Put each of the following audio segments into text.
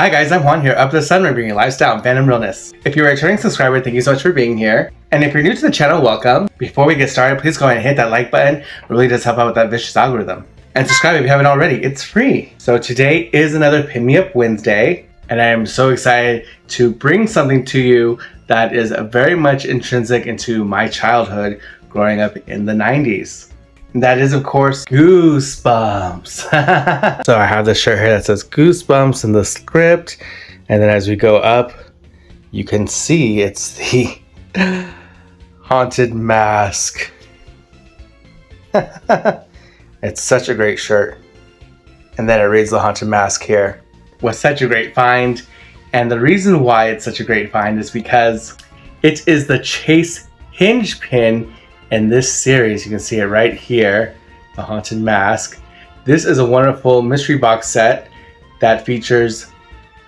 Hi guys, I'm Juan here, Up to the Sun, bringing you lifestyle and fandom realness. If you're a returning subscriber, thank you so much for being here. And if you're new to the channel, welcome. Before we get started, please go ahead and hit that like button. It really does help out with that vicious algorithm. And subscribe if you haven't already, it's free. So today is another Pin Me Up Wednesday, and I am so excited to bring something to you that is very much intrinsic into my childhood growing up in the 90s. And that is, of course, Goosebumps. So I have this shirt here that says Goosebumps in the script. And then as we go up, you can see it's the haunted mask. It's such a great shirt. And then it reads the haunted mask here. Was such a great find. And the reason why it's such a great find is because it is the Chase hinge pin in this series. You can see it right here, the haunted mask. This is a wonderful mystery box set that features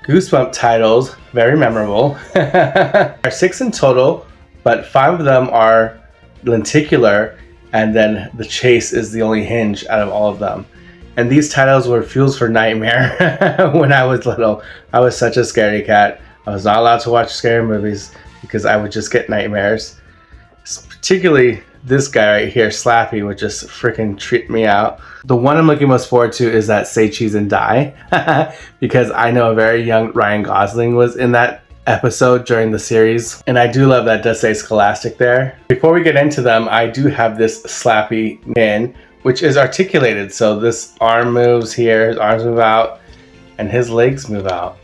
Goosebump titles, very memorable. There are 6 in total, but 5 of them are lenticular, and then the Chase is the only hinge out of all of them. And these titles were fuels for nightmare when I was little. I was such a scaredy cat. I was not allowed to watch scary movies because I would just get nightmares. Particularly this guy right here, Slappy, would just freaking trip me out. The one I'm looking most forward to is that Say Cheese and Die, because I know a very young Ryan Gosling was in that episode during the series, and I do love that it does say Scholastic there. Before we get into them, I do have this Slappy pin, which is articulated, so this arm moves here, his arms move out, and his legs move out.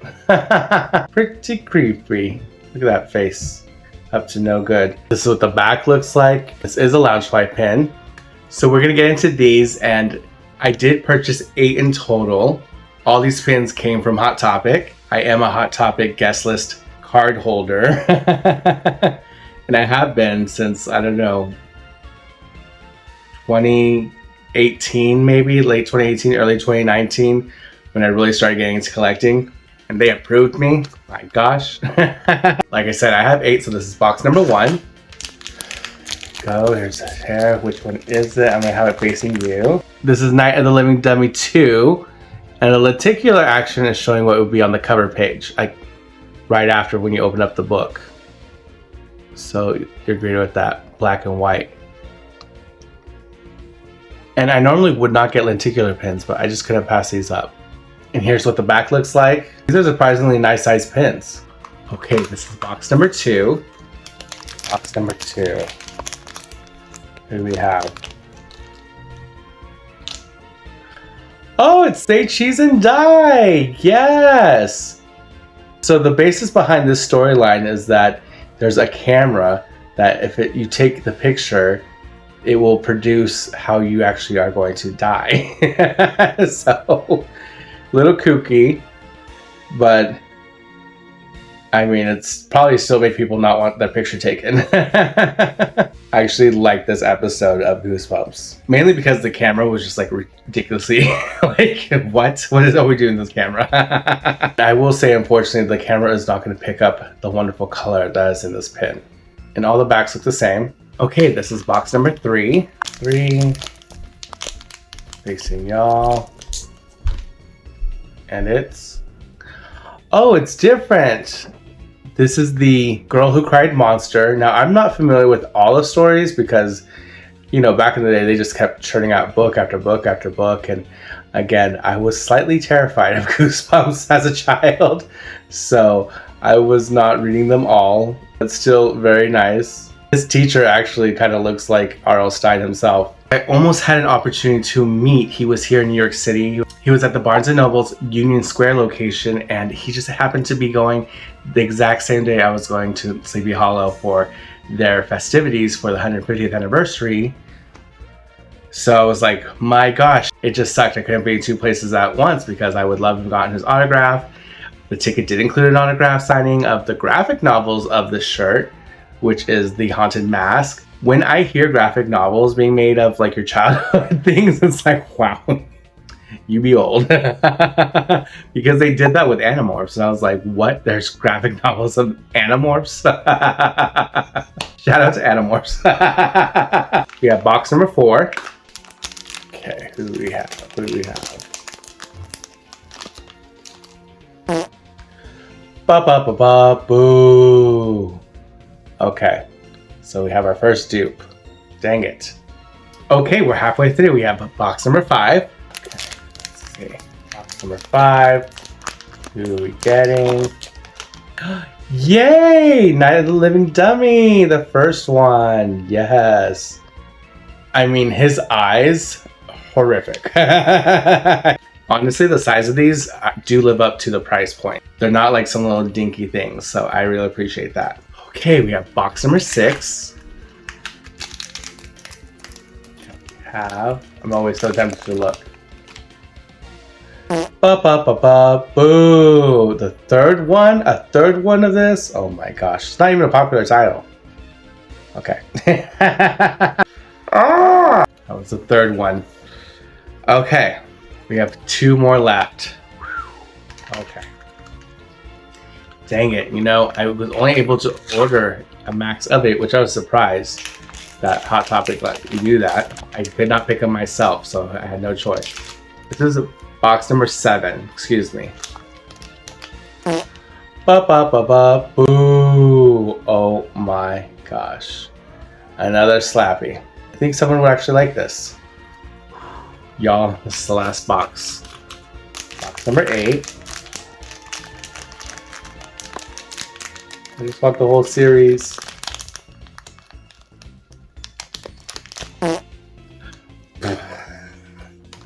Pretty creepy. Look at that face. Up to no good. This is what the back looks like. This is a Loungefly pin. So we're gonna get into these, and I did purchase 8 in total. All these pins came from Hot Topic. I am a Hot Topic guest list card holder. And I have been since, I don't know, 2018 maybe, late 2018, early 2019, when I really started getting into collecting. And they approved me. My gosh. Like I said, I have 8, so this is box number 1. Go, here's the hair. Which one is it? I'm gonna have it facing you. This is Night of the Living Dummy 2. And the lenticular action is showing what would be on the cover page, like right after when you open up the book. So you're greeted with that, black and white. And I normally would not get lenticular pins, but I just couldn't pass these up. And here's what the back looks like. These are surprisingly nice sized pins. Okay, this is box number 2. Box number 2. Who do we have? Oh, it's Say Cheese and Die! Yes! So the basis behind this storyline is that there's a camera that if you take the picture, it will produce how you actually are going to die. So, little kooky, but I mean, it's probably still made people not want their picture taken. I actually like this episode of Goosebumps, mainly because the camera was just like ridiculously like, what are we doing with this camera? I will say, unfortunately, the camera is not going to pick up the wonderful color that is in this pin. And all the backs look the same. Okay, this is box number 3. 3. Facing y'all. And it's different. This is the Girl Who Cried Monster. Now, I'm not familiar with all the stories because, you know, back in the day, they just kept churning out book after book after book. And again, I was slightly terrified of Goosebumps as a child, so I was not reading them all, but still very nice. This teacher actually kind of looks like R.L. Stine himself. I almost had an opportunity to meet. He was here in New York City. He was at the Barnes & Noble's Union Square location, and he just happened to be going the exact same day I was going to Sleepy Hollow for their festivities for the 150th anniversary. So I was like, my gosh, it just sucked. I couldn't be in 2 places at once because I would love to have gotten his autograph. The ticket did include an autograph signing of the graphic novels of the shirt, which is the Haunted Mask. When I hear graphic novels being made of like your childhood things, it's like, wow, you be old. Because they did that with Animorphs, and I was like, what? There's graphic novels of Animorphs? Shout out to Animorphs. We have box number 4. Okay, who do we have? Ba ba ba ba boo. Okay, so we have our first dupe. Dang it. Okay, we're halfway through. We have box number 5. Okay, let's see. Box number 5. Who are we getting? Yay! Night of the Living Dummy! The first one. Yes. I mean, his eyes, horrific. Honestly, the size of these do live up to the price point. They're not like some little dinky things, so I really appreciate that. Okay, we have box number 6. I'm always so tempted to look. Ba ba ba ba boo! The third one? A third one of this? Oh my gosh, it's not even a popular title. Okay. Ah! That was the third one. Okay, we have 2 more left. Okay. Dang it, you know, I was only able to order a max of 8, which I was surprised that Hot Topic let me do that. I could not pick them myself, so I had no choice. This is box number 7, excuse me. Ba ba ba ba boo! Oh my gosh. Another Slappy. I think someone would actually like this. Y'all, this is the last box. Box number 8. I just want the whole series.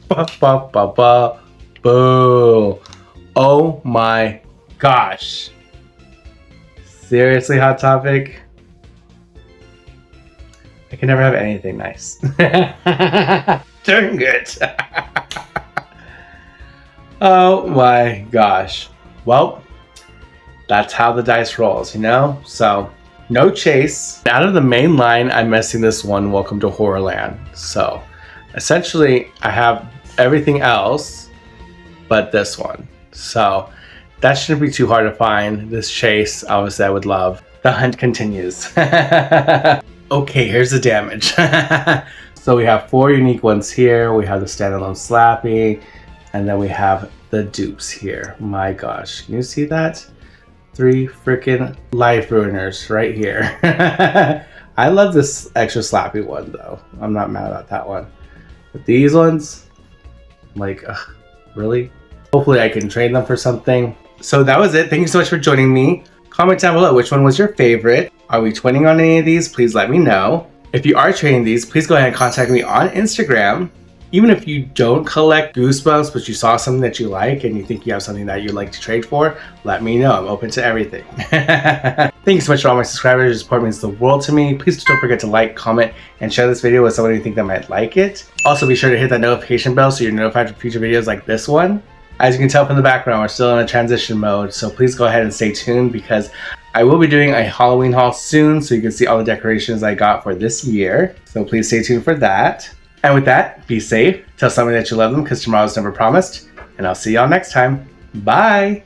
Ba ba ba ba boo! Oh my gosh. Seriously, Hot Topic? I can never have anything nice. Dang it. Oh my gosh. Well, that's how the dice rolls, you know? So, no chase. Out of the main line, I'm missing this one, Welcome to Horrorland. So, essentially, I have everything else but this one. So, that shouldn't be too hard to find. This chase, obviously, I would love. The hunt continues. Okay, here's the damage. So we have 4 unique ones here. We have the standalone Slappy, and then we have the dupes here. My gosh, can you see that? 3 freaking life ruiners right here. I love this extra Slappy one though. I'm not mad about that one. But these ones, like, really? Hopefully I can trade them for something. So that was it. Thank you so much for joining me. Comment down below which one was your favorite. Are we twinning on any of these? Please let me know. If you are trading these, please go ahead and contact me on Instagram. Even if you don't collect Goosebumps, but you saw something that you like and you think you have something that you'd like to trade for, let me know. I'm open to everything. Thank you so much for all my subscribers. Your support means the world to me. Please don't forget to like, comment, and share this video with someone you think that might like it. Also, be sure to hit that notification bell so you're notified for future videos like this one. As you can tell from the background, we're still in a transition mode, so please go ahead and stay tuned because I will be doing a Halloween haul soon so you can see all the decorations I got for this year. So please stay tuned for that. And with that, be safe, tell somebody that you love them because tomorrow's never promised, and I'll see y'all next time. Bye!